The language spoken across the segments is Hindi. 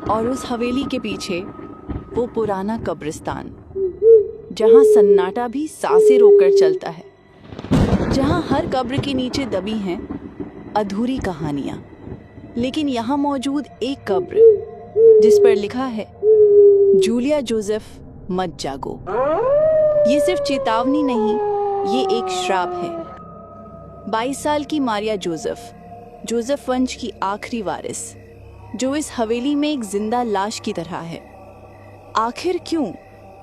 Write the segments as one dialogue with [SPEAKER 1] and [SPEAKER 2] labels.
[SPEAKER 1] और उस हवेली के पीछे वो पुराना कब्रिस्तान, जहाँ सन्नाटा भी सांसें रोककर चलता है, जहाँ हर कब्र के नीचे दबी हैं अधूरी कहानियाँ। लेकिन यहाँ मौजूद एक कब्र जिस पर लिखा है जूलिया जोसेफ मत जागो। ये सिर्फ चेतावनी नहीं, ये एक श्राप है। 22 साल की मारिया जोसेफ वंश की आखिरी वारिस, जो इस हवेली में एक जिंदा लाश की तरह है। आखिर क्यों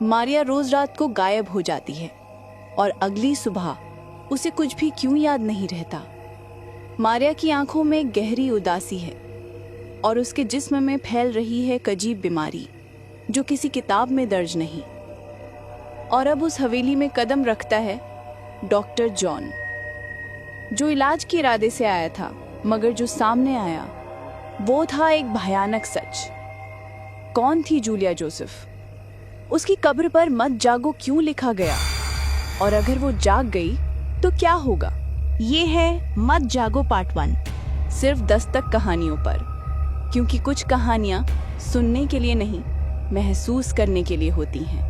[SPEAKER 1] मारिया रोज रात को गायब हो जाती है और अगली सुबह उसे कुछ भी क्यों याद नहीं रहता? मारिया की आंखों में गहरी उदासी है और उसके जिस्म में फैल रही है एक अजीब बीमारी जो किसी किताब में दर्ज नहीं। और अब उस हवेली में कदम रखता है डॉक्टर जॉन, जो इलाज के इरादे से आया था, मगर जो सामने आया वो था एक भयानक सच। कौन थी जूलिया जोसेफ? उसकी कब्र पर मत जागो क्यों लिखा गया? और अगर वो जाग गई तो क्या होगा? ये है मत जागो पार्ट 1, सिर्फ दस्तक कहानियों पर, क्योंकि कुछ कहानियां सुनने के लिए नहीं, महसूस करने के लिए होती हैं।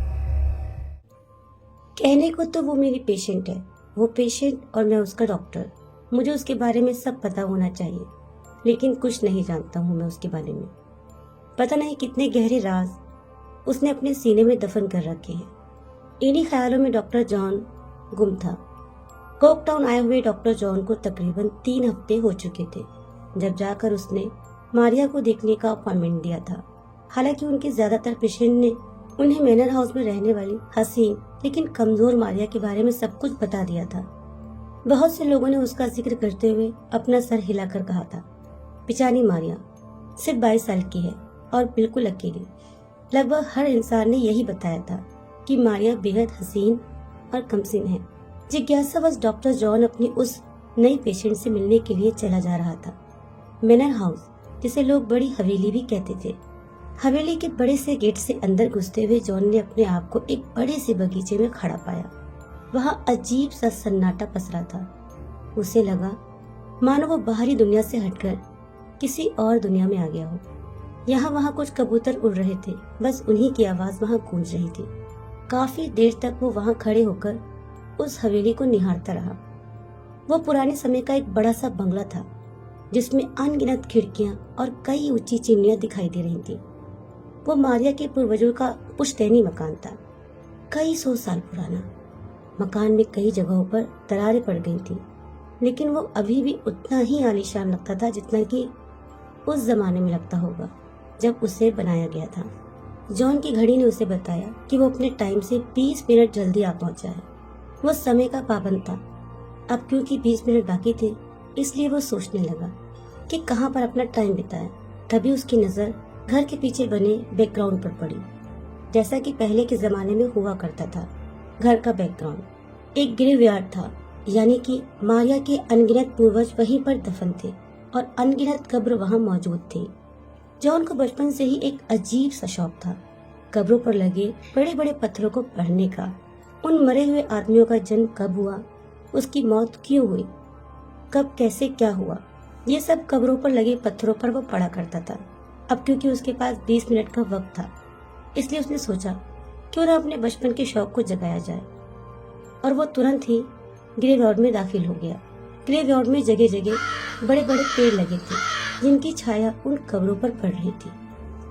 [SPEAKER 2] कहने को तो वो मेरी पेशेंट है, वो पेशेंट और मैं उसका डॉक्टर। मुझे उसके बारे में सब पता होना चाहिए, लेकिन कुछ नहीं जानता हूँ मैं उसके बारे में। पता नहीं कितने गहरे राज उसने अपने सीने में दफन कर रखे हैं। इन्हीं ख्यालों में डॉक्टर जॉन गुम था। कोकटाउन आए हुए डॉक्टर जॉन को तकरीबन 3 हफ्ते हो चुके थे जब जाकर उसने मारिया को देखने का अपॉइंटमेंट दिया था। हालांकि उनके ज्यादातर पेशेंट ने उन्हें मैनर हाउस में रहने वाली हसीन लेकिन कमजोर मारिया के बारे में सब कुछ बता दिया था। बहुत से लोगों ने उसका जिक्र करते हुए अपना सर हिलाकर कहा था, बेचारी मारिया सिर्फ 22 साल की है और बिल्कुल अकेली। लगभग हर इंसान ने यही बताया था कि मारिया बेहद हसीन और कमसीन है। जिज्ञासावश डॉक्टर जॉन अपनी उस नई पेशेंट से मिलने के लिए चला जा रहा था। मैनर हाउस, जिसे लोग बड़ी हवेली भी कहते थे। हवेली के बड़े से गेट से अंदर घुसते हुए जॉन ने अपने आप को एक बड़े से बगीचे में खड़ा पाया। वहाँ अजीब सा सन्नाटा पसरा था। उसे लगा मानो वो बाहरी दुनिया से हटकर किसी और दुनिया में आ गया हो। यहाँ वहाँ कुछ कबूतर उड़ रहे थे, बस उन्हीं की आवाज वहाँ गूंज रही थी। काफी देर तक वो वहाँ खड़े होकर उस हवेली को निहारता रहा। वो पुराने समय का एक बड़ा सा बंगला था, जिसमें अनगिनत खिड़कियां और कई ऊंची चिमनियां दिखाई दे रही थी। वो मारिया के पूर्वजों का पुश्तैनी मकान था, कई 100 साल पुराना। मकान में कई जगहों पर दरारें पड़ गई थी, लेकिन वो अभी भी उतना ही आलीशान लगता था जितना कि उस जमाने में लगता होगा जब उसे बनाया गया था। जॉन की घड़ी ने उसे बताया कि वो अपने टाइम से 20 मिनट जल्दी आ पहुंचा है। वो समय का पाबंद था। अब क्योंकि 20 मिनट बाकी थे, इसलिए वो सोचने लगा कि कहाँ पर अपना टाइम बिताए। तभी उसकी नजर घर के पीछे बने बैकग्राउंड पर पड़ी, जैसा कि पहले के जमाने में हुआ करता था। घर का बैकग्राउंड एक ग्रेवयार्ड था, यानी कि मारिया के अनगिनत पूर्वज वहीं पर दफन थे और अनगिनत कब्र वहाँ मौजूद थी। जॉन को बचपन से ही एक अजीब सा शौक था, कब्रों पर लगे बड़े बड़े पत्थरों को पढ़ने का। उन मरे हुए आदमियों का जन्म कब हुआ, उसकी मौत क्यों हुई, कब कैसे क्या हुआ, ये सब कब्रों पर लगे पत्थरों पर वो पढ़ा करता था। अब क्योंकि उसके पास 20 मिनट का वक्त था, इसलिए उसने सोचा क्यों ना अपने बचपन के शौक को जगाया जाए, और वो तुरंत ही ग्रेवयार्ड में दाखिल हो गया। ग्रेवयार्ड में जगह जगह बड़े बड़े पेड़ लगे थे, जिनकी छाया उन कब्रों पर पड़ रही थी।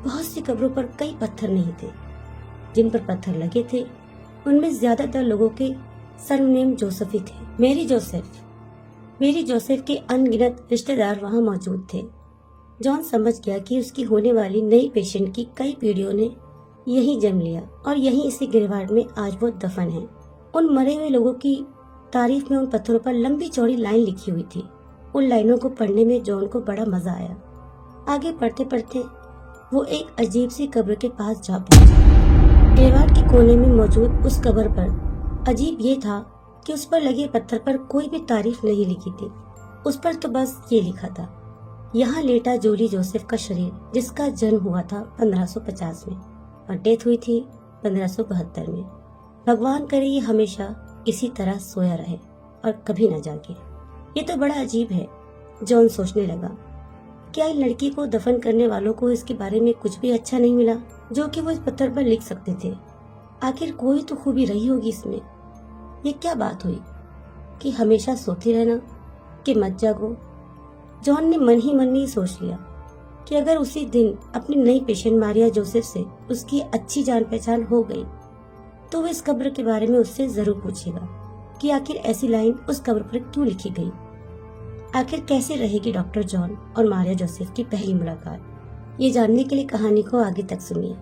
[SPEAKER 2] बहुत सी कब्रों पर कई पत्थर नहीं थे। जिन पर पत्थर लगे थे उनमें ज्यादातर लोगों के सरनेम जोसेफ ही थे। मेरी जोसेफ के अनगिनत रिश्तेदार वहाँ मौजूद थे। जॉन समझ गया कि उसकी होने वाली नई पेशेंट की कई पीढ़ियों ने यही जन्म लिया और यहीं इसी ग्रेवयार्ड में आज वो दफन है। उन मरे हुए लोगों की तारीफ में उन पत्थरों पर लंबी चौड़ी लाइन लिखी हुई थी। उन लाइनों को पढ़ने में जॉन को बड़ा मजा आया। आगे पढ़ते पढ़ते वो एक अजीब सी कब्र के पास जा पहुंचा। ग्रेवयार्ड के कोने में मौजूद उस कब्र पर अजीब ये था कि उस पर लगे पत्थर पर कोई भी तारीफ नहीं लिखी थी। उस पर तो बस ये लिखा था, यहाँ लेटा जूली जोसेफ का शरीर, जिसका जन्म हुआ था 1550 में और डेथ हुई थी 1572 में। भगवान करे ये हमेशा इसी तरह सोया रहे और कभी न जागे। ये तो बड़ा अजीब है, जॉन सोचने लगा। क्या इन लड़की को दफन करने वालों को इसके बारे में कुछ भी अच्छा नहीं मिला जो कि वो इस पत्थर पर लिख सकते थे? आखिर कोई तो खूबी रही होगी इसमें। ये क्या बात हुई कि हमेशा सोते रहना, कि मत जागो? जॉन ने मन ही मन में ही सोच लिया कि अगर उसी दिन अपनी नई पेशेंट मारिया जोसेफ से उसकी अच्छी जान पहचान हो गई तो वो इस कब्र के बारे में उससे जरूर पूछेगा कि आखिर ऐसी लाइन उस कब्र पर क्यों लिखी गई। आखिर कैसे रहेगी डॉक्टर जॉन और मारिया जोसेफ की पहली मुलाकात? ये जानने के लिए कहानी को आगे तक सुनिए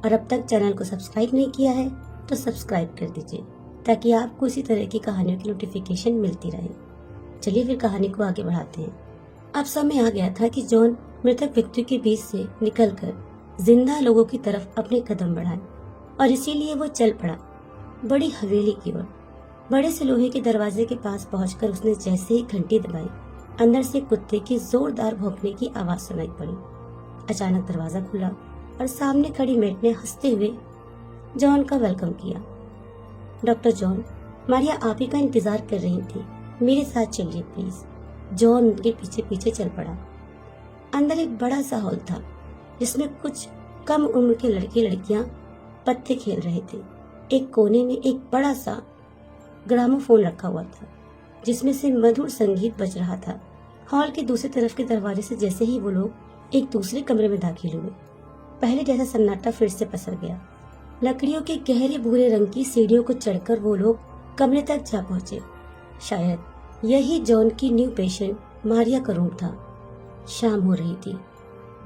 [SPEAKER 2] और अब तक चैनल को सब्सक्राइब नहीं किया है तो सब्सक्राइब कर दीजिए ताकि आपको इसी तरह की कहानियों की नोटिफिकेशन मिलती रहे। चलिए फिर कहानी को आगे बढ़ाते हैं। अब समय आ गया था कि जॉन मृतक व्यक्तियों के बीच से निकलकर जिंदा लोगों की तरफ अपने कदम बढ़ाए और इसीलिए वो चल पड़ा बड़ी हवेली की ओर। बड़े से लोहे के दरवाजे के पास पहुंचकर उसने जैसे ही घंटी दबाई, अंदर से कुत्ते की जोरदार भौंकने की आवाज सुनाई पड़ी। अचानक दरवाजा खुला और सामने खड़ी मेट ने हंसते हुए जॉन का वेलकम किया। डॉक्टर जॉन, मारिया आप ही का इंतजार कर रही थी, मेरे साथ चलिए प्लीज। जॉन उनके पीछे पीछे चल पड़ा। अंदर एक बड़ा सा हॉल था जिसमें कुछ कम उम्र के लड़के लड़कियां पत्ते खेल रहे थे। एक कोने में एक बड़ा सा ग्रामोफोन रखा हुआ था जिसमें से मधुर संगीत बज रहा था। हॉल के दूसरी तरफ के दरवाजे से जैसे ही वो लोग एक दूसरे कमरे में दाखिल हुए, पहले जैसा सन्नाटा फिर से पसर गया। लकड़ियों के गहरे भूरे रंग की सीढ़ियों को चढ़कर वो लोग कमरे तक जा पहुंचे। शायद यही जॉन की न्यू पेशेंट मारिया का रूम था। शाम हो रही थी।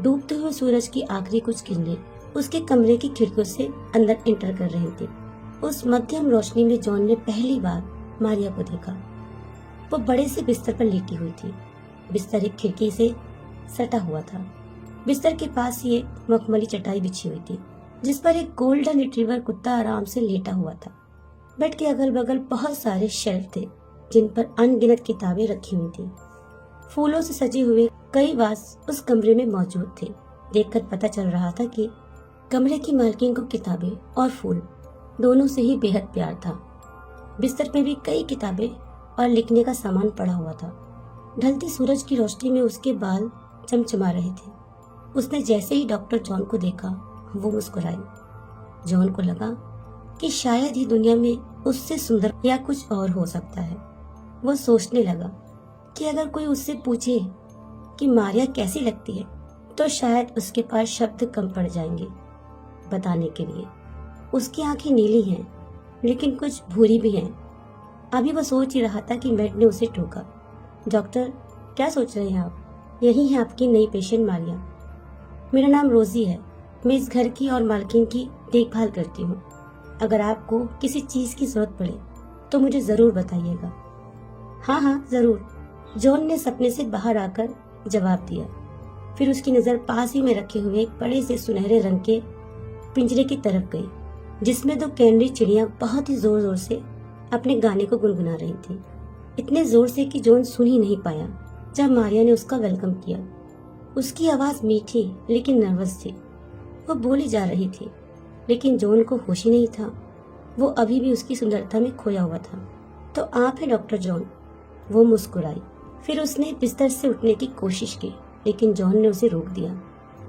[SPEAKER 2] डूबते हुए सूरज की आखिरी कुछ किरणें उसके कमरे की खिड़कियों से अंदर एंटर कर रही थी। उस मध्यम रोशनी में जॉन ने पहली बार मारिया को देखा। वो बड़े से बिस्तर पर लेटी हुई थी। बिस्तर एक खिड़की से सटा हुआ था। बिस्तर के पास ही एक मखमली चटाई बिछी हुई थी जिस पर एक गोल्डन रिट्रीवर कुत्ता आराम से लेटा हुआ था। बेड के अगल बगल बहुत सारे शेल्फ थे जिन पर अनगिनत किताबें रखी हुई थी। फूलों से सजे हुए कई वास उस कमरे में मौजूद थे। देखकर पता चल रहा था कि कमरे की मालकिन को किताबें और फूल दोनों से ही बेहद प्यार था। बिस्तर पे भी कई किताबें और लिखने का सामान पड़ा हुआ था। ढलती सूरज की रोशनी में उसके बाल चमचमा रहे थे। उसने जैसे ही डॉक्टर जॉन को देखा वो मुस्कुराई। जॉन को लगा कि शायद ही दुनिया में उससे सुंदर या कुछ और हो सकता है। वो सोचने लगा कि अगर कोई उससे पूछे कि मारिया कैसी लगती है तो शायद उसके पास शब्द कम पड़ जाएंगे बताने के लिए। उसकी आंखें नीली हैं लेकिन कुछ भूरी भी हैं। अभी वो सोच ही रहा था कि मेड ने उसे टोका। डॉक्टर, क्या सोच रहे हैं आप? यही है आपकी नई पेशेंट मारिया। मेरा नाम रोजी है। मैं इस घर की और मालकिन की देखभाल करती हूँ। अगर आपको किसी चीज की जरूरत पड़े तो मुझे जरूर बताइएगा। हाँ हाँ जरूर, जॉन ने सपने से बाहर आकर जवाब दिया। फिर उसकी नजर पास ही में रखे हुए एक बड़े से सुनहरे रंग के पिंजरे की तरफ गई जिसमें दो कैनरी चिड़िया बहुत ही जोर जोर से अपने गाने को गुनगुना रही थी। इतने जोर से कि जॉन सुन ही नहीं पाया जब मारिया ने उसका वेलकम किया। उसकी आवाज मीठी लेकिन नर्वस थी। वो बोली जा रही थी लेकिन जॉन को होश ही नहीं था। वो अभी भी उसकी सुंदरता में खोया हुआ था। तो आप है डॉक्टर जॉन? वो मुस्कुराई। फिर उसने बिस्तर से उठने की कोशिश की लेकिन जॉन ने उसे रोक दिया।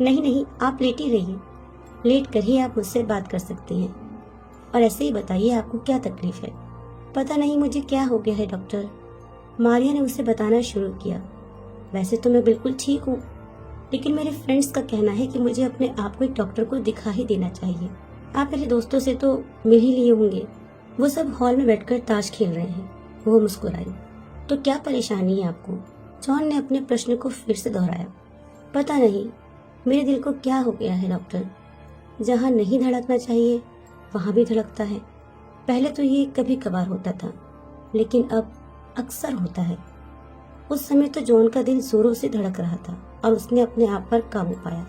[SPEAKER 2] नहीं नहीं, आप लेटी रहिए। लेट कर ही आप मुझसे बात कर सकते हैं। और ऐसे ही बताइए आपको क्या तकलीफ है? पता नहीं मुझे क्या हो गया है डॉक्टर, मारिया ने उसे बताना शुरू किया। वैसे तो मैं बिल्कुल ठीक हूँ लेकिन मेरे फ्रेंड्स का कहना है कि मुझे अपने आप को एक डॉक्टर को दिखा ही देना चाहिए। आप मेरे दोस्तों से तो मिल ही लिए होंगे, वो सब हॉल में बैठकर ताश खेल रहे हैं। वो मुस्कुराई। तो क्या परेशानी है आपको? जॉन ने अपने प्रश्न को फिर से दोहराया। पता नहीं मेरे दिल को क्या हो गया है डॉक्टर, जहाँ नहीं धड़कना चाहिए वहाँ भी धड़कता है। पहले तो ये कभी कभार होता था लेकिन अब अक्सर होता है। उस समय तो जॉन का दिल जोरों से धड़क रहा था और उसने अपने आप पर काबू पाया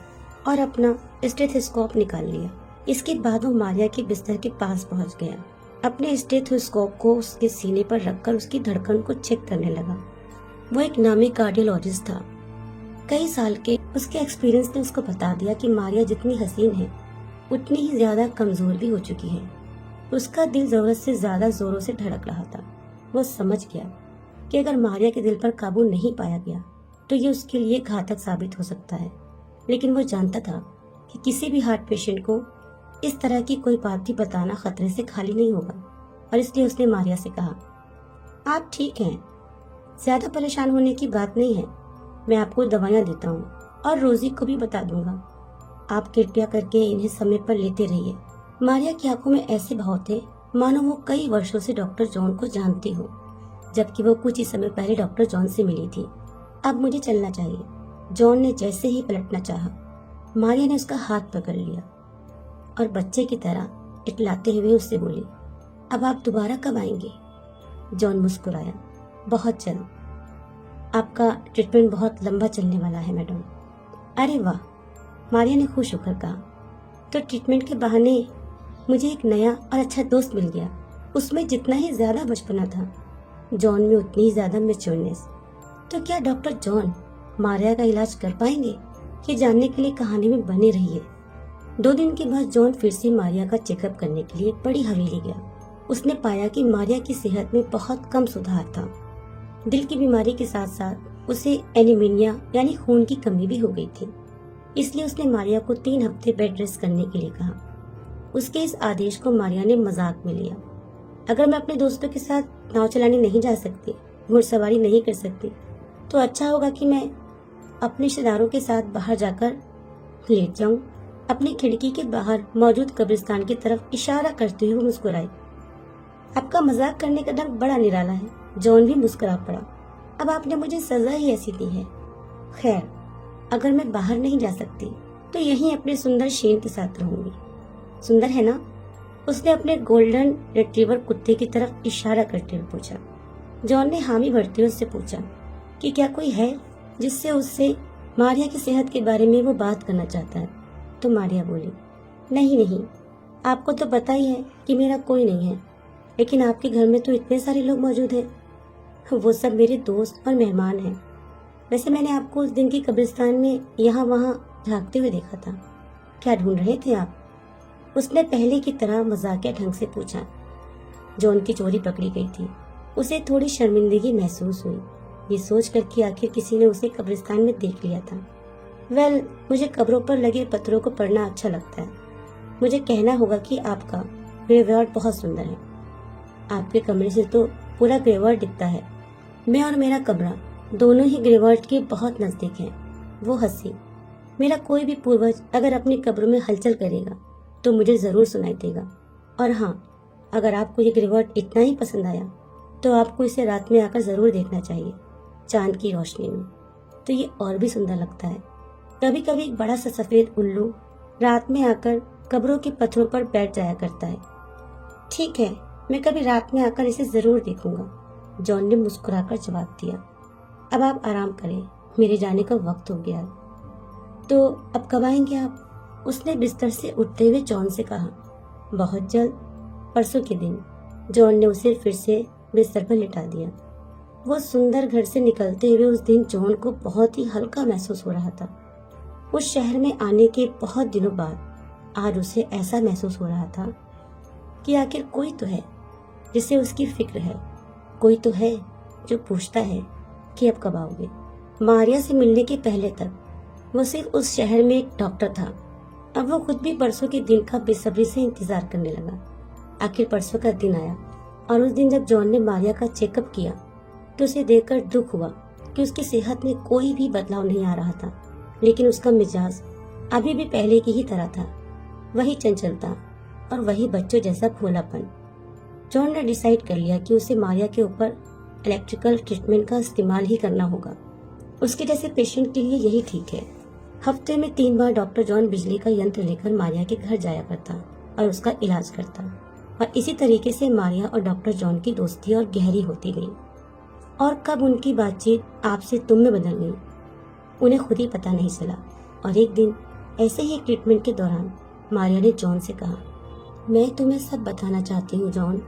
[SPEAKER 2] और अपना स्टेथोस्कोप निकाल लिया। इसके बाद वो मारिया के बिस्तर के पास पहुंच गया। अपने स्टेथोस्कोप को उसके सीने पर रखकर उसकी धड़कन को चेक करने लगा। वो एक नामी कार्डियोलॉजिस्ट था। कई साल के उसके एक्सपीरियंस ने उसको बता दिया कि मारिया जितनी हसीन है उतनी ही ज्यादा कमजोर भी हो चुकी है। उसका दिल जरूरत से ज्यादा जोरों से धड़क रहा था। वो समझ गया कि अगर मारिया के दिल पर काबू नहीं पाया गया तो ये उसके लिए घातक साबित हो सकता है। लेकिन वो जानता था कि किसी भी हार्ट पेशेंट को इस तरह की कोई बात भी बताना खतरे से खाली नहीं होगा, और इसलिए उसने मारिया से कहा, आप ठीक हैं, ज्यादा परेशान होने की बात नहीं है, मैं आपको दवाइयाँ देता हूँ और रोजी को भी बता दूंगा, आप कृपया करके इन्हें समय पर लेते रहिए। मारिया की आंखों में ऐसे भाव थे मानो वो कई वर्षों से डॉक्टर जॉन को जानती हो, जबकि वो कुछ ही समय पहले डॉक्टर जॉन से मिली थी। अब मुझे चलना चाहिए। जॉन ने जैसे ही पलटना चाहा, मारिया ने उसका हाथ पकड़ लिया और बच्चे की तरह इटलाते हुए उससे बोली, अब आप दोबारा कब आएंगे? जॉन मुस्कुराया, बहुत जल्द। आपका ट्रीटमेंट बहुत लंबा चलने वाला है मैडम। अरे वाह, मारिया ने खुश होकर कहा, तो ट्रीटमेंट के बहाने मुझे एक नया और अच्छा दोस्त मिल गया। उसमें जितना ही ज्यादा बचपना था, जॉन में उतनी ही ज्यादा मैच्योरनेस। तो क्या डॉक्टर जॉन मारिया का इलाज कर पाएंगे? ये जानने के लिए कहानी में बने रहिए। 2 दिन के बाद जॉन फिर से मारिया का चेकअप करने के लिए बड़ी हवेली गया। उसने पाया कि मारिया की सेहत में बहुत कम सुधार था। दिल की बीमारी के साथ साथ उसे एनीमिया यानी खून की कमी भी हो गई थी। इसलिए उसने मारिया को 3 हफ्ते बेड रेस्ट करने के लिए कहा। उसके इस आदेश को मारिया ने मजाक में लिया। अगर मैं अपने दोस्तों के साथ नाव चलाने नहीं जा सकती, घुड़सवारी नहीं कर सकती, तो अच्छा होगा कि मैं अपने रिश्तेदारों के साथ बाहर जाकर लेट जाऊं। अपनी खिड़की के बाहर मौजूद कब्रिस्तान की तरफ इशारा करते हुए मुस्कुराई। आपका मजाक करने का ढंग बड़ा निराला है। जॉन भी मुस्कुरा पड़ा। अब आपने मुझे सजा ही ऐसी दी है। खैर, अगर मैं बाहर नहीं जा सकती तो यहीं अपने सुंदर शेन के साथ रहूंगी। सुंदर है ना? उसने अपने गोल्डन रिट्रीवर कुत्ते की तरफ इशारा करते हुए पूछा। जॉन ने हामी भरते हुए उससे पूछा कि क्या कोई है जिससे उससे मारिया की सेहत के बारे में वो बात करना चाहता है। तो मारिया बोली, नहीं, आपको तो पता ही है कि मेरा कोई नहीं है, लेकिन आपके घर में तो इतने सारे लोग मौजूद हैं। वो सब मेरे दोस्त और मेहमान हैं। वैसे मैंने आपको उस दिन की कब्रिस्तान में यहाँ वहाँ झांकते हुए देखा था। क्या ढूंढ रहे थे आप? उसने पहले की तरह मजाकिया ढंग से पूछा। जॉन की चोरी पकड़ी गई थी। उसे थोड़ी शर्मिंदगी महसूस हुई, ये सोचकर कि आखिर किसी ने उसे कब्रिस्तान में देख लिया था। वेल, मुझे कब्रों पर लगे पत्थरों को पढ़ना अच्छा लगता है। मुझे कहना होगा कि आपका ग्रेवयार्ड बहुत सुंदर है। आपके कमरे से तो पूरा ग्रेवयार्ड दिखता है। मैं और मेरा कमरा दोनों ही ग्रेवयार्ड के बहुत नजदीक हैं। वो हंसी। मेरा कोई भी पूर्वज अगर अपनी कब्र में हलचल करेगा तो मुझे जरूर सुनाई देगा। और हाँ, अगर आपको ये ग्रेवयार्ड इतना ही पसंद आया तो आपको इसे रात में आकर जरूर देखना चाहिए, चांद की रोशनी में, तो ये और भी सुंदर लगता है। कभी कभी एक बड़ा सा सफेद उल्लू रात में आकर कब्रों के पत्थरों पर बैठ जाया करता है। ठीक है, मैं कभी रात में आकर इसे जरूर देखूंगा, जॉन ने मुस्कुराकर जवाब दिया। अब आप आराम करें, मेरे जाने का वक्त हो गया। तो अब कब आएंगे आप? उसने बिस्तर से उठते हुए जॉन से कहा। बहुत जल्द, परसों के दिन। जॉन ने उसे फिर से बिस्तर पर लिटा दिया। वो सुंदर घर से निकलते हुए उस दिन जॉन को बहुत ही हल्का महसूस हो रहा था। उस शहर में आने के बहुत दिनों बाद आज उसे ऐसा महसूस हो रहा था कि आखिर कोई तो है जिसे उसकी फिक्र है, कोई तो है जो पूछता है कि अब कब आओगे। मारिया से मिलने के पहले तक वो सिर्फ उस शहर में एक डॉक्टर था। अब वो खुद भी परसों के दिन का बेसब्री से इंतजार करने लगा। आखिर परसों का दिन आया और उस दिन जब जॉन ने मारिया का चेकअप किया तो उसे देखकर दुख हुआ कि उसकी सेहत में कोई भी बदलाव नहीं आ रहा था, लेकिन उसका मिजाज अभी भी पहले की ही तरह था, वही चंचलता और वही बच्चों जैसा भोलापन। जॉन ने डिसाइड कर लिया कि उसे मारिया के ऊपर इलेक्ट्रिकल ट्रीटमेंट का इस्तेमाल ही करना होगा। उसके जैसे पेशेंट के लिए यही ठीक है। हफ्ते में 3 बार डॉक्टर जॉन बिजली का यंत्र लेकर मारिया के घर जाया करता और उसका इलाज करता, और इसी तरीके से मारिया और डॉक्टर जॉन की दोस्ती और गहरी होती गई। और कब उनकी बातचीत आपसे तुम में बदल गई, उन्हें खुद ही पता नहीं चला। और एक दिन ऐसे ही एक ट्रीटमेंट के दौरान मारिया ने जॉन से कहा, मैं तुम्हें सब बताना चाहती हूँ जॉन।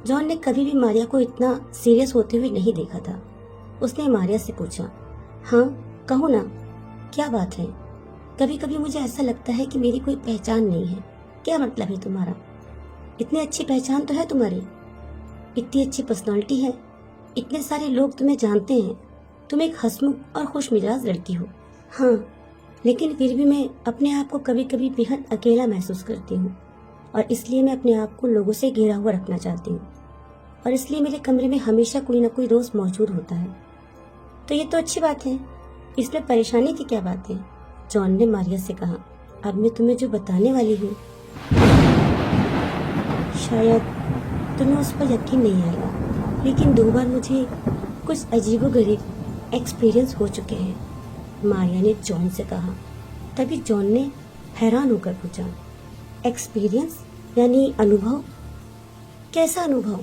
[SPEAKER 2] जॉन ने कभी भी मारिया को इतना सीरियस होते हुए नहीं देखा था। उसने मारिया से पूछा, हाँ कहो ना, क्या बात है? कभी कभी मुझे ऐसा लगता है कि मेरी कोई पहचान नहीं है। क्या मतलब है तुम्हारा? इतनी अच्छी पहचान तो है तुम्हारी, इतनी अच्छी पर्सनालिटी है, इतने सारे लोग तुम्हें जानते हैं, तुम एक हंसमुख और खुश मिजाज लड़की हो। हाँ, लेकिन फिर भी मैं अपने आप को कभी कभी बेहद अकेला महसूस करती हूँ और इसलिए मैं अपने आप को लोगों से घिरा हुआ रखना चाहती हूँ और इसलिए मेरे कमरे में हमेशा कोई ना कोई दोस्त मौजूद होता है। तो ये तो अच्छी बात है, इसमें परेशानी की क्या बात है? जॉन ने मारिया से कहा। अब मैं तुम्हें जो बताने वाली हूँ शायद तुम्हें उस पर यकीन नहीं आएगा, लेकिन 2 बार मुझे कुछ अजीबोगरीब एक्सपीरियंस हो चुके हैं, मारिया ने जॉन से कहा। तभी जॉन ने हैरान होकर पूछा, एक्सपीरियंस यानी अनुभव? कैसा अनुभव?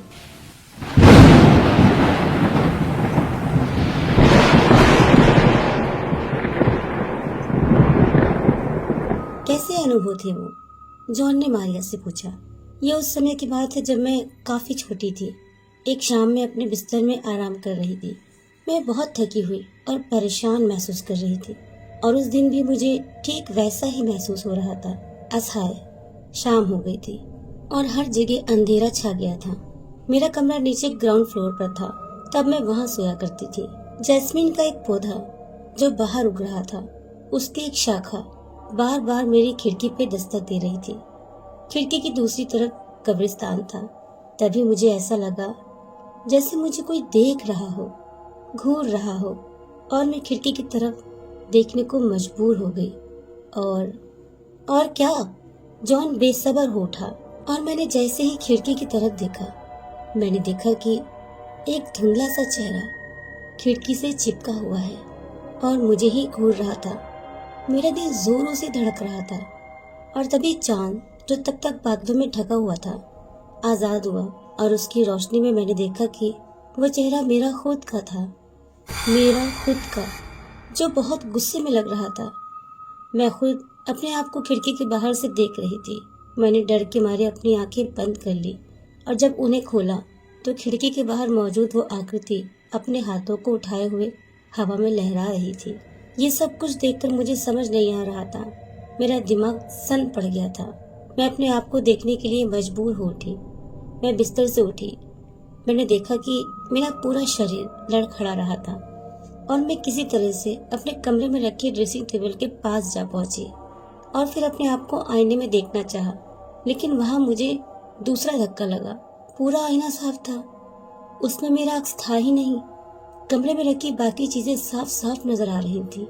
[SPEAKER 2] कैसे अनुभव थे वो? जॉन ने मारिया से पूछा। यह उस समय की बात है जब मैं काफी छोटी थी। एक शाम में अपने बिस्तर में आराम कर रही थी। मैं बहुत थकी हुई और परेशान महसूस कर रही थी और उस दिन भी मुझे ठीक वैसा ही महसूस हो रहा था। असहाय। शाम हो गई थी और हर जगह अंधेरा छा गया था। मेरा कमरा नीचे ग्राउंड फ्लोर पर था। तब मैं वहाँ सोया करती थी। जैस्मीन का एक पौधा जो बाहर उग रहा था, उसकी एक शाखा बार बार मेरी खिड़की पे दस्तक दे रही थी। खिड़की की दूसरी तरफ कब्रिस्तान था। तभी मुझे ऐसा लगा जैसे मुझे कोई देख रहा हो, घूर रहा हो और मैं खिड़की की तरफ देखने को मजबूर हो गई। और क्या? जॉन बेसब्र हो उठा और मैंने जैसे ही खिड़की की तरफ देखा, मैंने देखा कि एक धुंधला सा चेहरा खिड़की से चिपका हुआ है और मुझे ही घूर रहा था। मेरा दिल जोरों से धड़क रहा था और तभी चांद, जो तब तक बादलों में ढका हुआ था, आजाद हुआ और उसकी रोशनी में मैंने देखा कि वह चेहरा मेरा खुद का था। मेरा खुद का, जो बहुत गुस्से में लग रहा था। मैं खुद अपने आप को खिड़की के बाहर से देख रही थी। मैंने डर के मारे अपनी आंखें बंद कर ली और जब उन्हें खोला तो खिड़की के बाहर मौजूद वो आकृति अपने हाथों को उठाए हुए हवा में लहरा रही थी। ये सब कुछ देखकर मुझे समझ नहीं आ रहा था। मेरा दिमाग सन पड़ गया था। मैं अपने आप को देखने के लिए मजबूर हो उठी। मैं बिस्तर से उठी। मैंने देखा कि मेरा पूरा शरीर लड़खड़ा रहा था और मैं किसी तरह से अपने कमरे में रखे ड्रेसिंग टेबल के पास जा पहुंची और फिर अपने आप को आईने में देखना चाहा, लेकिन वहां मुझे दूसरा धक्का लगा। पूरा आईना साफ था, उसमें मेरा अक्स था ही नहीं। कमरे में रखी बाकी चीजें साफ साफ नजर आ रही थी,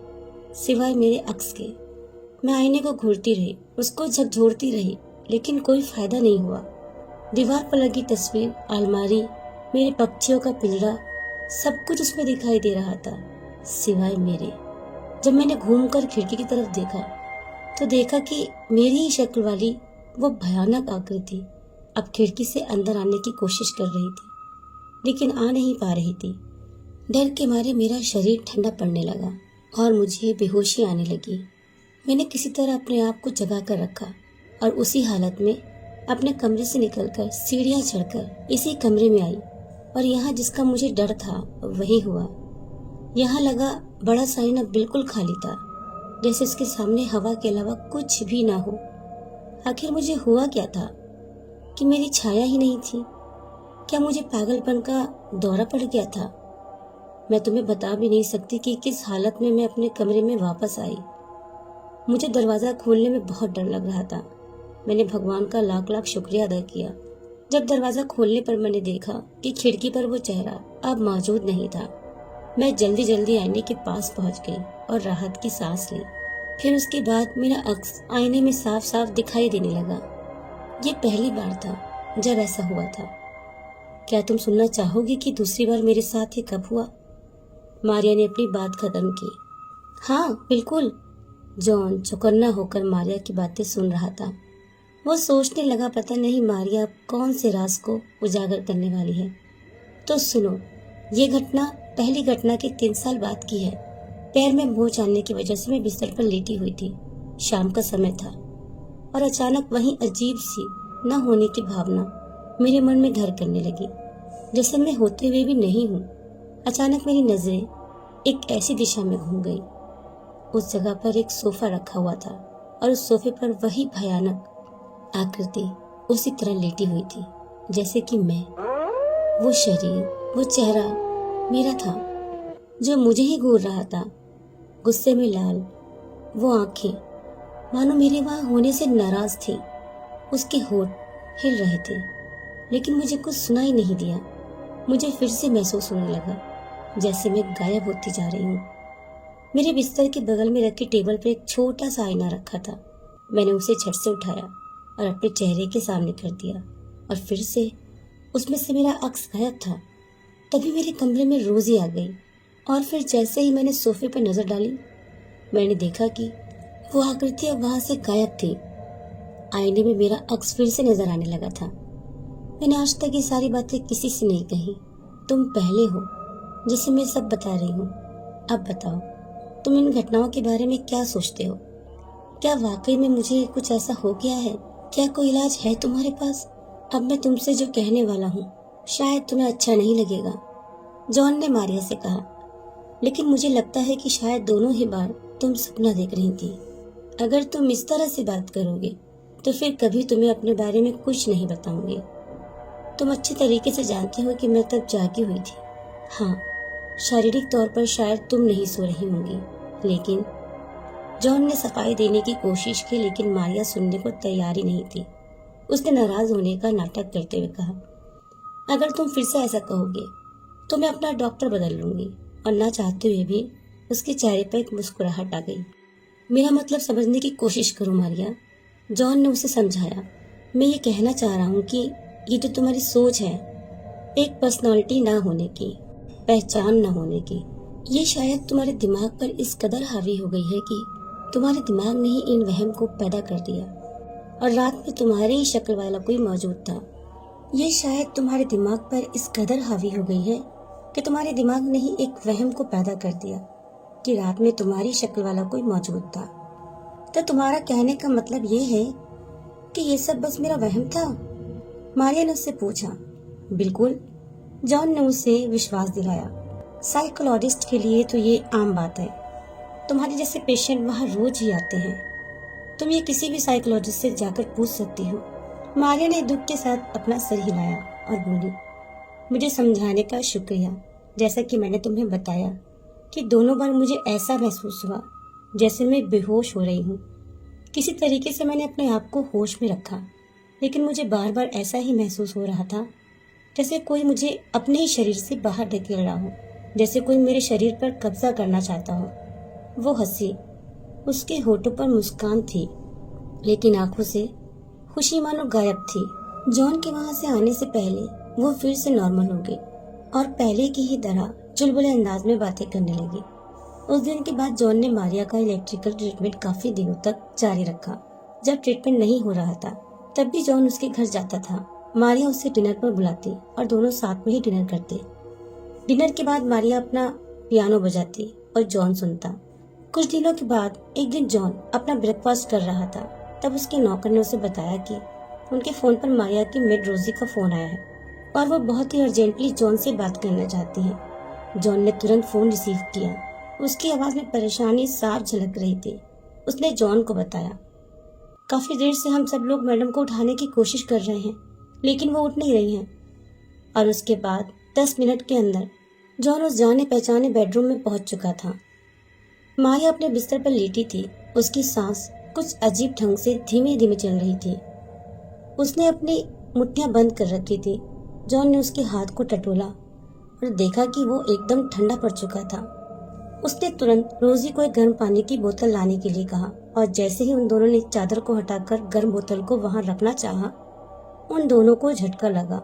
[SPEAKER 2] सिवाय मेरे अक्स के। मैं आईने को घूरती रही, उसको झकझोरती रही, लेकिन कोई फायदा नहीं हुआ। दीवार पर लगी तस्वीर, अलमारी, मेरे पक्षियों का पिंजरा, सब कुछ उसमें दिखाई दे रहा था, सिवाय मेरे। जब मैंने घूमकर खिड़की की तरफ देखा तो देखा कि मेरी ही शक्ल वाली वो भयानक आकृति अब खिड़की से अंदर आने की कोशिश कर रही थी, लेकिन आ नहीं पा रही थी। डर के मारे मेरा शरीर ठंडा पड़ने लगा और मुझे बेहोशी आने लगी। मैंने किसी तरह अपने आप को जगा कर रखा और उसी हालत में अपने कमरे से निकलकर सीढ़ियां चढ़कर इसी कमरे में आई और यहाँ जिसका मुझे डर था वही हुआ। यहाँ लगा बड़ा सा आईना बिल्कुल खाली था, जैसे उसके सामने हवा के अलावा कुछ भी ना हो। आखिर मुझे हुआ क्या था कि मेरी छाया ही नहीं थी? क्या मुझे पागलपन का दौरा पड़ गया था? मैं तुम्हें बता भी नहीं सकती कि किस हालत में मैं अपने कमरे में वापस आई। मुझे दरवाजा खोलने में बहुत डर लग रहा था। मैंने भगवान का लाख लाख शुक्रिया अदा किया जब दरवाजा खोलने पर मैंने देखा कि खिड़की पर वो चेहरा अब मौजूद नहीं था। मैं जल्दी जल्दी आईने के पास पहुंच गई और राहत की सांस ली। फिर उसके बाद मेरा अक्स आईने में साफ साफ दिखाई देने लगा। ये पहली बार था जब ऐसा हुआ था। क्या तुम सुनना चाहोगी कि दूसरी बार मेरे साथ ये कब हुआ? मारिया ने अपनी बात खत्म की। हाँ बिल्कुल। जॉन चौकन्ना होकर मारिया की बातें सुन रहा था। वो सोचने लगा, पता नहीं मारिया कौन से राज को उजागर करने वाली है। तो सुनो, ये घटना पहली घटना के 3 साल बाद की है। पैर में मोच आने की वजह से मैं बिस्तर पर लेटी हुई थी। शाम का समय था और अचानक वही अजीब सी न होने की भावना मेरे मन में घर करने लगी, जैसे मैं होते हुए भी नहीं हूँ। अचानक मेरी नजरें एक ऐसी दिशा में घूम गई। उस जगह पर एक सोफा रखा हुआ था और उस सोफे पर वही भयानक आकृति उसी तरह लेटी हुई थी जैसे कि मैं। वो शरीर, वो चेहरा मेरा था। जो मुझे ही घूर रहा था। गुस्से में लाल वो आंखें मानो मेरे वहां होने से नाराज थी। उसके होठ हिल रहे थे, लेकिन मुझे कुछ सुनाई नहीं दिया। मुझे फिर से महसूस होने लगा जैसे मैं गायब होती जा रही हूँ। मेरे बिस्तर के बगल में रखी टेबल पर एक छोटा सा आईना रखा था। मैंने उसे झट से उठाया और अपने चेहरे के सामने कर दिया, और फिर से उसमें से मेरा अक्स गायब था। तभी मेरे कमरे में रोजी आ गई, और फिर जैसे ही मैंने सोफे पर नजर डाली, मैंने देखा कि वो आकृति अब वहां से गायब थी। आईने में मेरा अक्स फिर से नजर आने लगा था। मैंने आज तक ये सारी बातें किसी से नहीं कही। तुम पहले हो जिसे मैं सब बता रही हूँ। अब बताओ, तुम इन घटनाओं के बारे में क्या सोचते हो? क्या वाकई में मुझे कुछ ऐसा हो गया है? क्या कोई इलाज है तुम्हारे पास? अब मैं तुमसे जो कहने वाला हूँ शायद तुम्हें अच्छा नहीं लगेगा, जॉन ने मारिया से कहा। लेकिन मुझे लगता है कि शायद दोनों ही बार तुम सपना देख रही थी। अगर तुम इस तरह से बात करोगे तो फिर कभी तुम्हें अपने बारे में कुछ नहीं बताऊंगी। तुम अच्छी तरीके से जानते हो कि मैं तब जागी हुई थी। हाँ, शारीरिक तौर पर शायद तुम नहीं सो रही होंगी, लेकिन जॉन ने सफाई देने की कोशिश की, लेकिन मारिया सुनने को तैयार ही नहीं थी। उसने नाराज होने का नाटक करते हुए कहा, अगर तुम फिर से ऐसा कहोगे तो मैं अपना डॉक्टर बदल लूंगी। और ना चाहते हुए भी उसके चेहरे पर एक मुस्कुराहट आ गई। मेरा मतलब समझने की कोशिश करो मारिया, जॉन ने उसे समझाया। मैं ये कहना चाह रहा हूँ कि ये जो तुम्हारी सोच है, एक पर्सनालिटी ना होने की, पहचान ना होने की, ये शायद तुम्हारे दिमाग पर इस कदर हावी हो गई है कि तुम्हारे दिमाग ने ही इन वहम को पैदा कर दिया। और रात में तुम्हारी ही शक्ल वाला कोई मौजूद था। ये शायद तुम्हारे दिमाग पर इस कदर हावी हो गई है कि तुम्हारे दिमाग ने ही एक वहम को पैदा कर दिया कि रात में तुम्हारी शक्ल वाला कोई मौजूद था। तो तुम्हारा कहने का मतलब ये है कि ये सब बस मेरा वहम था? मारिया ने उससे पूछा। बिल्कुल, जॉन ने उसे विश्वास दिलाया। साइकोलॉजिस्ट के लिए तो ये आम बात है। तुम्हारे जैसे पेशेंट वहाँ रोज ही आते हैं। तुम ये किसी भी साइकोलॉजिस्ट से जाकर पूछ सकती हो। मारिया ने दुख के साथ अपना सर हिलाया और बोली, मुझे समझाने का शुक्रिया। जैसा कि मैंने तुम्हें बताया कि दोनों बार मुझे ऐसा महसूस हुआ जैसे मैं बेहोश हो रही हूँ। किसी तरीके से मैंने अपने आप को होश में रखा, लेकिन मुझे बार बार ऐसा ही महसूस हो रहा था जैसे कोई मुझे अपने ही शरीर से बाहर धकेल रहा हो, जैसे कोई मेरे शरीर पर कब्जा करना चाहता हो। वो हंसी, उसके होठों पर मुस्कान थी, लेकिन आंखों से खुशी मानो गायब थी। जॉन के वहां से आने से पहले वो फिर से नॉर्मल हो गई और पहले की ही तरह चुलबुले अंदाज में बातें करने लगी। उस दिन के बाद जॉन ने मारिया का इलेक्ट्रिकल ट्रीटमेंट काफी दिनों तक जारी रखा। जब ट्रीटमेंट नहीं हो रहा था तब भी जॉन उसके घर जाता था। मारिया उसे डिनर पर बुलाती और दोनों साथ में ही डिनर करते। डिनर के बाद मारिया अपना पियानो बजाती और जॉन सुनता। कुछ दिनों के बाद एक दिन जॉन अपना ब्रेकफास्ट कर रहा था, तब उसके नौकर ने उसे बताया कि उनके फोन पर मारिया की मेड रोजी का फोन आया है और वो बहुत ही अर्जेंटली जॉन से बात करना चाहती है। जॉन ने तुरंत फोन रिसीव किया। उसकी आवाज में परेशानी साफ झलक रही थी। उसने जॉन को बताया, काफी देर से हम सब लोग मैडम को उठाने की कोशिश कर रहे हैं, लेकिन वो उठ नहीं रही हैं। और उसके बाद 10 मिनट के अंदर जॉन उस जाने पहचाने बेडरूम में पहुंच चुका था। मारिया अपने बिस्तर पर लेटी थी। उसकी सांस कुछ अजीब ढंग से धीमे धीमे चल रही थी। उसने अपनी मुट्ठियां बंद कर रखी थी। जॉन ने उसके हाथ को टटोला और देखा कि वो एकदम ठंडा पड़ चुका था। उसने तुरंत रोजी को एक गर्म पानी की बोतल लाने के लिए कहा और जैसे ही उन दोनों ने चादर को हटाकर गर्म बोतल को वहां रखना चाहा, उन दोनों को झटका लगा।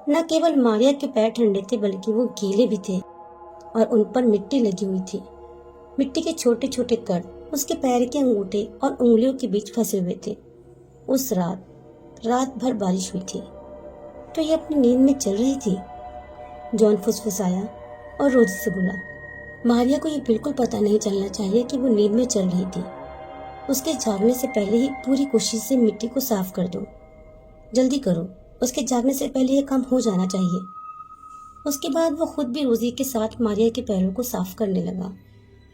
[SPEAKER 2] न केवल मारिया के पैर ठंडे थे बल्कि वो गीले भी थे और उन पर मिट्टी लगी हुई थी। मिट्टी के छोटे छोटे कण उसके पैर के अंगूठे और उंगलियों के बीच फंसे हुए थे। उस रात भर बारिश हुई थी। तो ये अपनी नींद में चल रही थी? जॉन फुसफुसाया और रोजी से बोला, मारिया को ये बिल्कुल पता नहीं चलना चाहिए कि वो नींद में चल रही थी। उसके जागने से पहले ही पूरी कोशिश से मिट्टी को साफ कर दो। जल्दी करो, उसके जागने से पहले ये काम हो जाना चाहिए। उसके बाद वो खुद भी रोजी के साथ मारिया के पैरों को साफ करने लगा।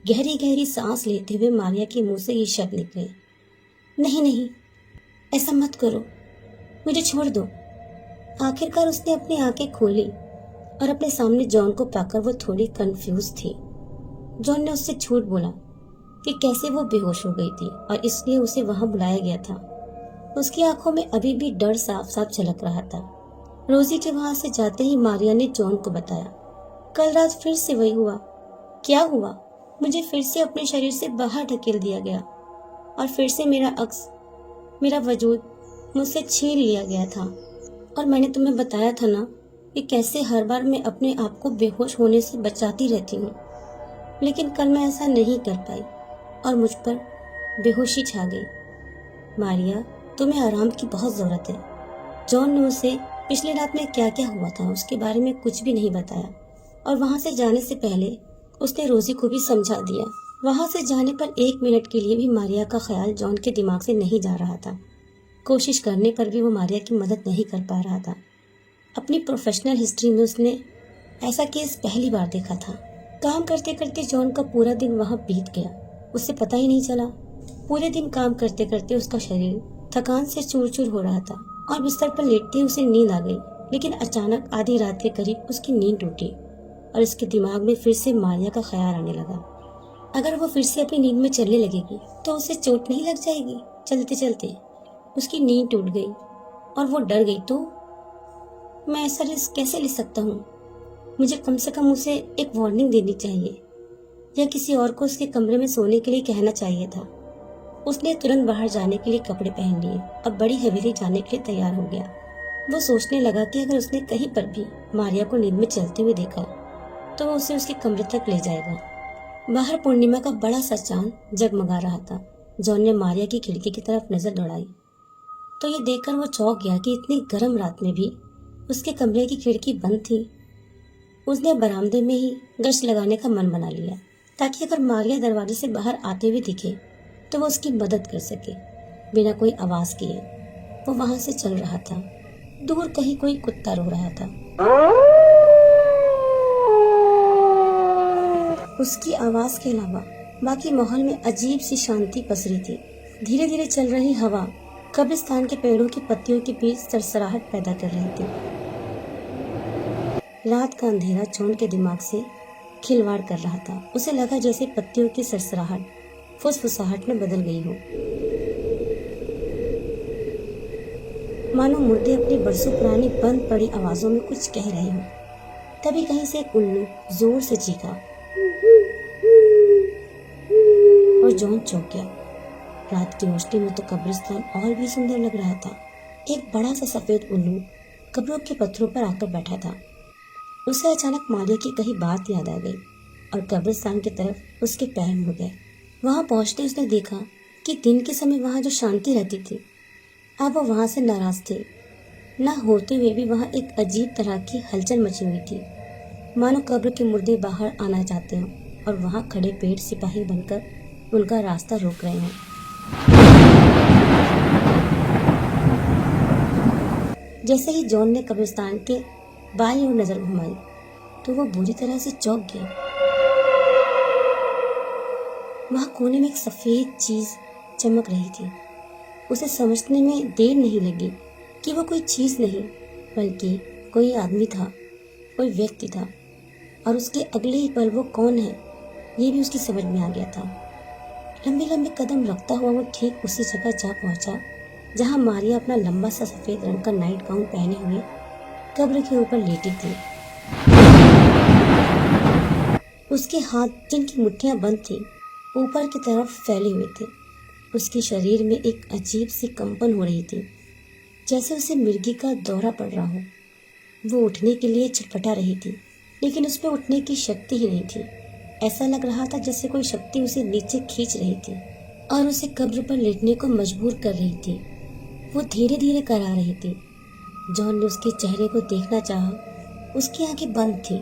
[SPEAKER 2] गहरी गहरी सांस लेते हुए मारिया के मुंह से ये शब्द निकले, नहीं नहीं, ऐसा मत करो, मुझे छोड़ दो। आखिरकार उसने अपनी आंखें खोली और अपने सामने जॉन को पाकर वो थोड़ी कंफ्यूज थी। जॉन ने उससे झूठ बोला कि कैसे वो बेहोश हो गई थी और इसलिए उसे वहां बुलाया गया था। उसकी आंखों में अभी भी डर साफ साफ झलक रहा था। रोजी के वहां से जाते ही मारिया ने जॉन को बताया, कल रात फिर से वही हुआ। क्या हुआ? मुझे फिर से अपने शरीर से बाहर ढकेल दिया गया और फिर से मेरा अक्स, मेरा वजूद मुझसे छीन लिया गया था। और मैंने तुम्हें बताया था ना कि कैसे हर बार मैं अपने आप को बेहोश होने से बचाती रहती हूँ, लेकिन कल मैं ऐसा नहीं कर पाई और मुझ पर बेहोशी छा गई। मारिया, तुम्हें आराम की बहुत ज़रूरत है। जॉन ने उसे पिछली रात में क्या क्या हुआ था उसके बारे में कुछ भी नहीं बताया और वहाँ से जाने से पहले उसने रोजी को भी समझा दिया। वहाँ से जाने पर 1 मिनट के लिए भी मारिया का ख्याल जॉन के दिमाग से नहीं जा रहा था। कोशिश करने पर भी वो मारिया की मदद नहीं कर पा रहा था। अपनी प्रोफेशनल हिस्ट्री में उसने ऐसा केस पहली बार देखा था। काम करते करते जॉन का पूरा दिन वहाँ बीत गया, उससे पता ही नहीं चला। पूरे दिन काम करते करते उसका शरीर थकान से चूर चूर हो रहा था और बिस्तर पर लेटते ही उसे नींद आ गई। लेकिन अचानक आधी रात के करीब उसकी नींद टूटी और इसके दिमाग में फिर से मारिया का ख्याल आने लगा। अगर वो फिर से अपनी नींद में चलने लगेगी तो उसे चोट नहीं लग जाएगी? चलते चलते उसकी नींद टूट गई और वो डर गई। तो मैं ऐसा रिस्क कैसे ले सकता हूँ? मुझे कम से कम उसे एक वार्निंग देनी चाहिए या किसी और को उसके कमरे में सोने के लिए कहना चाहिए था। उसने तुरंत बाहर जाने के लिए कपड़े पहन लिए और बड़ी हवेली जाने के लिए तैयार हो गया। वो सोचने लगा कि अगर उसने कहीं पर भी मारिया को नींद में चलते हुए देखा तो वो उसे उसके कमरे तक ले जाएगा। बाहर पूर्णिमा का बड़ा सा चांद जगमगा रहा था। जॉन ने मारिया की खिड़की की तरफ नजर दौड़ाई तो ये देखकर वो चौंक गया कि इतनी गर्म रात में भी उसके कमरे की खिड़की बंद थी। उसने बरामदे में ही गश्त लगाने का मन बना लिया ताकि अगर मारिया दरवाजे से बाहर आते हुए दिखे तो वो उसकी मदद कर सके। बिना कोई आवाज किए वो वहां से चल रहा था। दूर कहीं कोई कुत्ता रो रहा था। उसकी आवाज के अलावा बाकी माहौल में अजीब सी शांति पसरी थी। धीरे धीरे चल रही हवा कब्रिस्तान के पेड़ों की पत्तियों के बीच सरसराहट पैदा कर रही थी। रात का अंधेरा जॉन के दिमाग से खिलवाड़ कर रहा था। उसे लगा जैसे पत्तियों की सरसराहट फुसफुसाहट में बदल गई हो, मानो मुर्दे अपनी बरसों पुरानी बंद पड़ी आवाजों में कुछ कह रहे हो। तभी कहीं से एक उल्लू जोर से चीखा और जॉन चौंक गया। रात की रोशनी में तो कब्रिस्तान और भी सुंदर लग रहा था। एक बड़ा सा सफेद उल्लू कब्रों के पत्थरों पर आकर बैठा था। उसे अचानक मारिया की कही बात याद आ गई और कब्रिस्तान की तरफ उसके पैर मुड़ गए। वहां पहुंचते उसने देखा कि दिन के समय वहां जो शांति रहती थी अब वो वहां से नाराज थे। न होते हुए भी वहां एक अजीब तरह की हलचल मची हुई थी, मानो कब्र के मुर्दे बाहर आना चाहते हों और वहां खड़े पेड़ सिपाही बनकर उनका रास्ता रोक रहे हों। जैसे ही जॉन ने कब्रिस्तान के बाईं ओर नजर घुमाई तो वो बुरी तरह से चौंक गया। वहां कोने में एक सफेद चीज चमक रही थी। उसे समझने में देर नहीं लगी कि वो कोई चीज नहीं बल्कि कोई आदमी था, कोई व्यक्ति था और उसके अगले ही पल वो कौन है ये भी उसकी समझ में आ गया था। लंबे लंबे कदम रखता हुआ वो ठीक उसी जगह जा पहुंचा जहां मारिया अपना लंबा सा सफेद रंग का नाइट गाउन पहने हुए कब्र के ऊपर लेटी थी। उसके हाथ जिनकी मुट्ठियां बंद थी ऊपर की तरफ फैले हुए थे। उसके शरीर में एक अजीब सी कंपन हो रही थी, जैसे उसे मिर्गी का दौरा पड़ रहा हो। वो उठने के लिए छटपटा रही थी लेकिन उसमें उठने की शक्ति ही नहीं थी। ऐसा लग रहा था जैसे कोई शक्ति उसे नीचे खींच रही थी और उसे कब्र पर लेटने को मजबूर कर रही थी। वो धीरे धीरे करा रही थी। जॉन ने उसके चेहरे को देखना चाहा। उसकी आंखें बंद थी।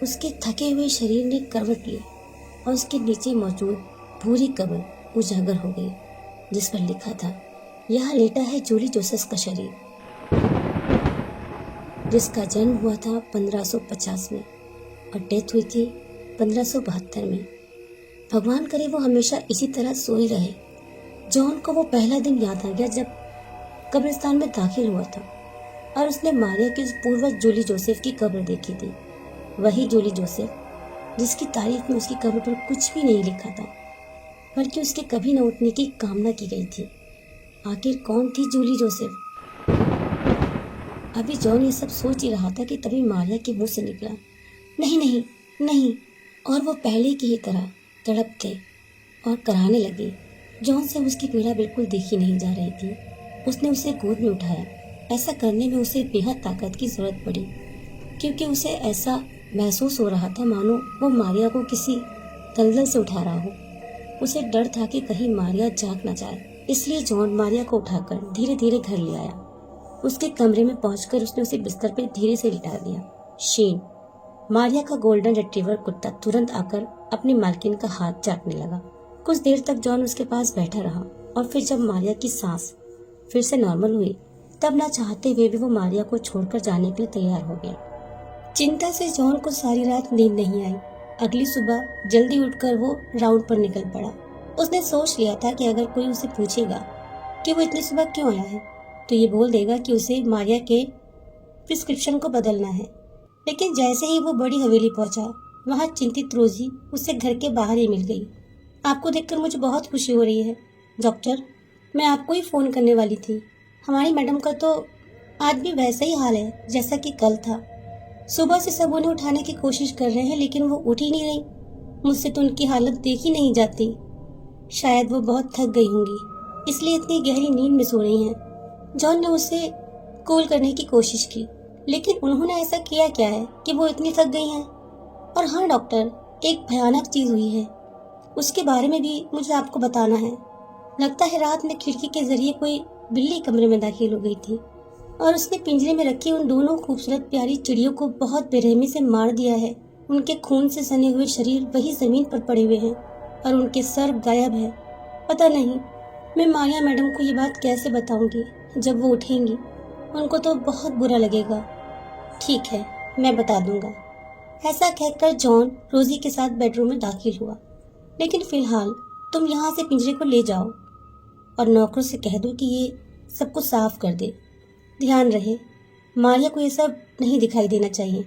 [SPEAKER 2] उसके थके हुए शरीर ने करवट ली और उसके नीचे मौजूद भूरी कब्र उजागर हो गई जिस पर लिखा था, यहाँ लेटा है जूली जोसेफ का शरीर, जिसका जन्म हुआ था 1550 में और डेथ हुई थी 1572 में। भगवान करे वो हमेशा इसी तरह सोई रहे। जॉन को वो पहला दिन याद आ गया जब कब्रिस्तान में दाखिल हुआ था और उसने मारिया की उस पूर्वज जूली जोसेफ की कब्र देखी थी। वही जूली जोसेफ जिसकी तारीफ में उसकी कब्र पर कुछ भी नहीं लिखा था, बल्कि उसके कभी न उठने की कामना की गई थी। आखिर कौन थी जूली जोसेफ? अभी जॉन ये सब सोच ही रहा था कि तभी मारिया के मुंह से निकला, नहीं नहीं नहीं। और वो पहले की ही तरह तड़पते और कराहने लगी। जॉन से उसकी पीड़ा बिल्कुल देखी नहीं जा रही थी। उसने उसे गोद में उठाया। ऐसा करने में उसे बेहद ताकत की जरूरत पड़ी, क्योंकि उसे ऐसा महसूस हो रहा था मानो वो मारिया को किसी दलदल से उठा रहा हो। उसे डर था कि कहीं मारिया जाग न जाए। इसलिए जॉन मारिया को उठाकर धीरे धीरे घर ले आया। उसके कमरे में पहुंचकर उसने उसे बिस्तर पर धीरे से लिटा दिया। शीन, मारिया का गोल्डन रिट्रीवर कुत्ता, तुरंत आकर अपनी मालकिन का हाथ चाटने लगा। कुछ देर तक जॉन उसके पास बैठा रहा और फिर जब मारिया की सांस फिर से नॉर्मल हुई, तब ना चाहते हुए भी वो मारिया को छोड़कर जाने के लिए तैयार हो गया। चिंता से जॉन को सारी रात नींद नहीं आई। अगली सुबह जल्दी उठकर वो राउंड पर निकल पड़ा। उसने सोच लिया था कि अगर कोई उसे पूछेगा कि वो इतनी सुबह क्यों आया है, तो ये बोल देगा कि उसे मारिया के प्रिस्क्रिप्शन को बदलना है। लेकिन जैसे ही वो बड़ी हवेली पहुंचा, वहां चिंतित रोजी उसे घर के बाहर ही मिल गई। आपको देखकर मुझे बहुत खुशी हो रही है डॉक्टर, मैं आपको ही फ़ोन करने वाली थी। हमारी मैडम का तो आज भी वैसा ही हाल है जैसा कि कल था। सुबह से सब उन्हें उठाने की कोशिश कर रहे हैं, लेकिन वो उठ ही नहीं रही। मुझसे तो उनकी हालत देखी नहीं जाती। शायद वो बहुत थक गई होंगी, इसलिए इतनी गहरी नींद में सो रही हैं। जॉन ने उसे कूल करने की कोशिश की, लेकिन उन्होंने ऐसा किया क्या है कि वो इतनी थक गई हैं। और हाँ डॉक्टर, एक भयानक चीज़ हुई है, उसके बारे में भी मुझे आपको बताना है। लगता है रात में खिड़की के जरिए कोई बिल्ली कमरे में दाखिल हो गई थी और उसने पिंजरे में रखी उन दोनों खूबसूरत प्यारी चिड़ियों को बहुत बेरहमी से मार दिया है। उनके खून से सने हुए शरीर वही जमीन पर पड़े हुए हैं और उनके सर गायब है। पता नहीं मैं मारिया मैडम को ये बात कैसे बताऊंगी। जब वो उठेंगी उनको तो बहुत बुरा लगेगा। ठीक है, मैं बता दूंगा। ऐसा कहकर जॉन रोजी के साथ बेडरूम में दाखिल हुआ। लेकिन फिलहाल तुम यहाँ से पिंजरे को ले जाओ और नौकरों से कह दो कि ये सब कुछ साफ कर दे। ध्यान रहे मारिया को ये सब नहीं दिखाई देना चाहिए।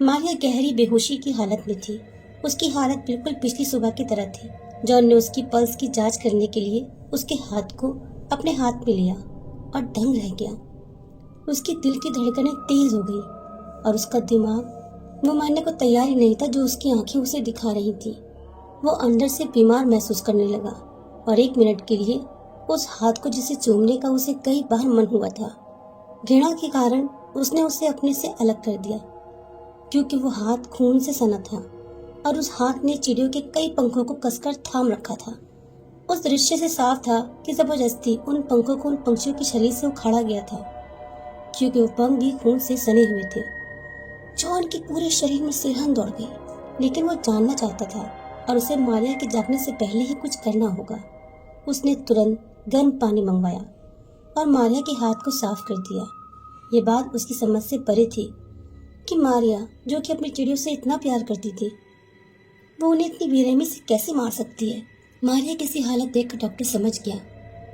[SPEAKER 2] मारिया गहरी बेहोशी की हालत में थी। उसकी हालत बिल्कुल पिछली सुबह की तरह थी। जॉन ने उसकी पल्स की जांच करने के लिए उसके हाथ को अपने हाथ में लिया और दंग रह गया। उसकी दिल की धड़कनें तेज हो गई और उसका दिमाग वो मानने को तैयार ही नहीं था जो उसकी आंखें उसे दिखा रही थी। वो अंदर से बीमार महसूस करने लगा और 1 मिनट के लिए उस हाथ को जिसे चूमने का उसे कई बार मन हुआ था। घृणा के कारण उसने उसे अपने से अलग कर दिया, क्योंकि वो हाथ खून से सना था और उस हाथ ने चिड़ियों के कई पंखों को कसकर थाम रखा था। उस दृश्य से साफ था कि जबरदस्ती उन पंखों को उन पंछियों के शरीर से उखाड़ा गया था, क्योंकि वो पंख भी खून से सने हुए थे। जॉन के पूरे शरीर में सिरहन दौड़ गई, लेकिन वो जानना चाहता था और उसे मारिया के जागने से पहले ही कुछ करना होगा। उसने तुरंत गर्म पानी मंगवाया और मारिया के हाथ को साफ कर दिया। ये बात उसकी समझ से परे थी कि मारिया, जो कि अपनी चिड़ियों से इतना प्यार करती थी, वो उन्हें इतनी बेरहमी से कैसे मार सकती है। मारिया की सी हालत देखकर डॉक्टर समझ गया,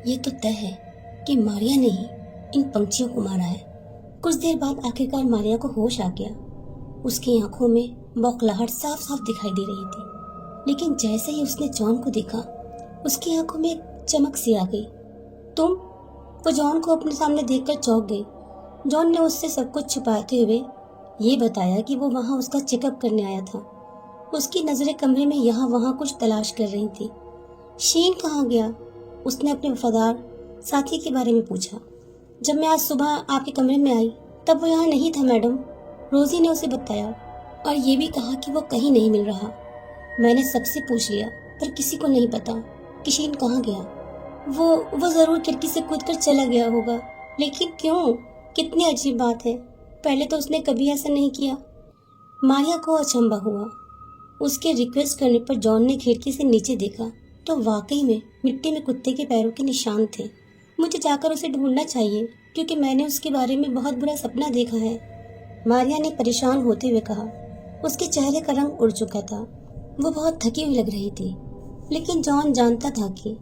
[SPEAKER 2] ये तो तय है कि मारिया ने ही इन पंछियों को मारा है। कुछ देर बाद आखिरकार मारिया को होश आ गया। उसकी आंखों में बौखलाहट साफ साफ दिखाई दे रही थी, लेकिन जैसे ही उसने जॉन को देखा, उसकी आंखों में एक चमक सी आ गई। तुम? वो जॉन को अपने सामने देखकर चौंक गई। जॉन ने उससे सब कुछ छुपाते हुए ये बताया कि वो वहाँ उसका चेकअप करने आया था। उसकी नजरें कमरे में यहाँ वहाँ कुछ तलाश कर रही थी। शीन कहाँ गया? उसने अपने वफादार साथी के बारे में पूछा। जब मैं आज सुबह आपके कमरे में आई तब वो यहाँ नहीं था मैडम, रोजी ने उसे बताया, और ये भी कहा कि वो कहीं नहीं मिल रहा। मैंने सबसे पूछ लिया पर किसी को नहीं पता कि शीन कहाँ गया। वो जरूर खिड़की से कूदकर चला गया होगा, लेकिन क्यों? कितनी अजीब बात है, पहले तो उसने कभी ऐसा नहीं किया। मारिया को अचंभा हुआ। उसके रिक्वेस्ट करने पर जॉन ने खिड़की से नीचे देखा तो वाकई में मिट्टी में कुत्ते के पैरों के निशान थे। मुझे जाकर उसे ढूंढना चाहिए, क्योंकि मैंने उसके बारे में बहुत बुरा सपना देखा है, मारिया ने परेशान होते हुए कहा। उसके चेहरे का रंग उड़ चुका था। वो बहुत थकी हुई लग रही थी, लेकिन जॉन जानता था कि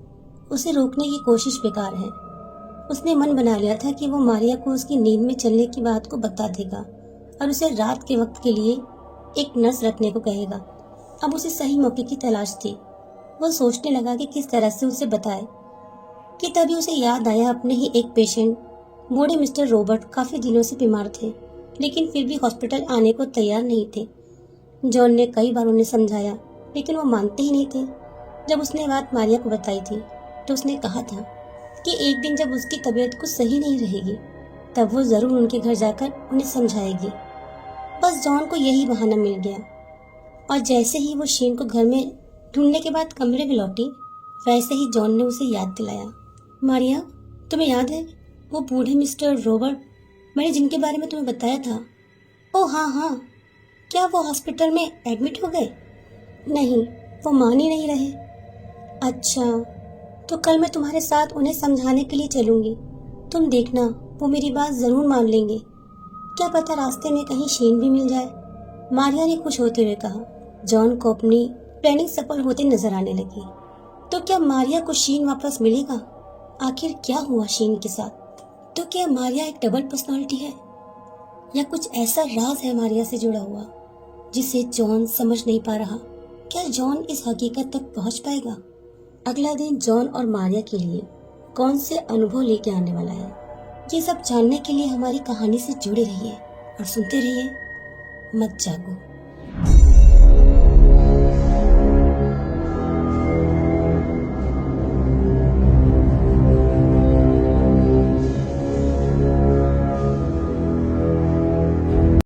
[SPEAKER 2] उसे रोकने की कोशिश बेकार है। उसने मन बना लिया था कि वो मारिया को उसकी नींद में चलने की बात को बता देगा और उसे रात के वक्त के लिए एक नर्स रखने को कहेगा। अब उसे सही मौके की तलाश थी। वो सोचने लगा कि किस तरह से उसे बताए कि तभी उसे याद आया अपने ही एक पेशेंट बूढ़े मिस्टर रॉबर्ट काफी दिनों से बीमार थे, लेकिन फिर भी हॉस्पिटल आने को तैयार नहीं थे। जॉन ने कई बार उन्हें समझाया, लेकिन वो मानते ही नहीं थे। जब उसने बात मारिया को बताई थी तो उसने कहा था कि एक दिन जब उसकी तबीयत कुछ सही नहीं रहेगी तब वो जरूर उनके घर जाकर उन्हें समझाएगी। बस जॉन को यही बहाना मिल गया और जैसे ही वो शीन को घर में ढूंढने के बाद कमरे में लौटी, वैसे ही जॉन ने उसे याद दिलाया। मारिया, तुम्हें याद है वो बूढ़े मिस्टर रॉबर्ट, मैंने जिनके बारे में तुम्हें बताया था? ओह हाँ हाँ, क्या वो हॉस्पिटल में एडमिट हो गए? नहीं, वो मान ही नहीं रहे। अच्छा, तो कल मैं तुम्हारे साथ उन्हें समझाने के लिए चलूंगी। तुम देखना, वो मेरी बात जरूर मान लेंगे। क्या पता रास्ते में कहीं शीन भी मिल जाए, मारिया ने खुश होते हुए कहा। जॉन को अपनी प्लानिंग सफल होते नजर आने लगी। तो क्या मारिया को शीन वापस मिलेगा? आखिर क्या हुआ शीन के साथ? तो क्या मारिया एक डबल पर्सनालिटी है या कुछ ऐसा राज है मारिया से जुड़ा हुआ जिसे जॉन समझ नहीं पा रहा? क्या जॉन इस हकीकत तक पहुंच पाएगा? अगला दिन जॉन और मारिया के लिए कौन से अनुभव लेके आने वाला है, ये सब जानने के लिए हमारी कहानी से जुड़े रहिए और सुनते रहिए मत जागो।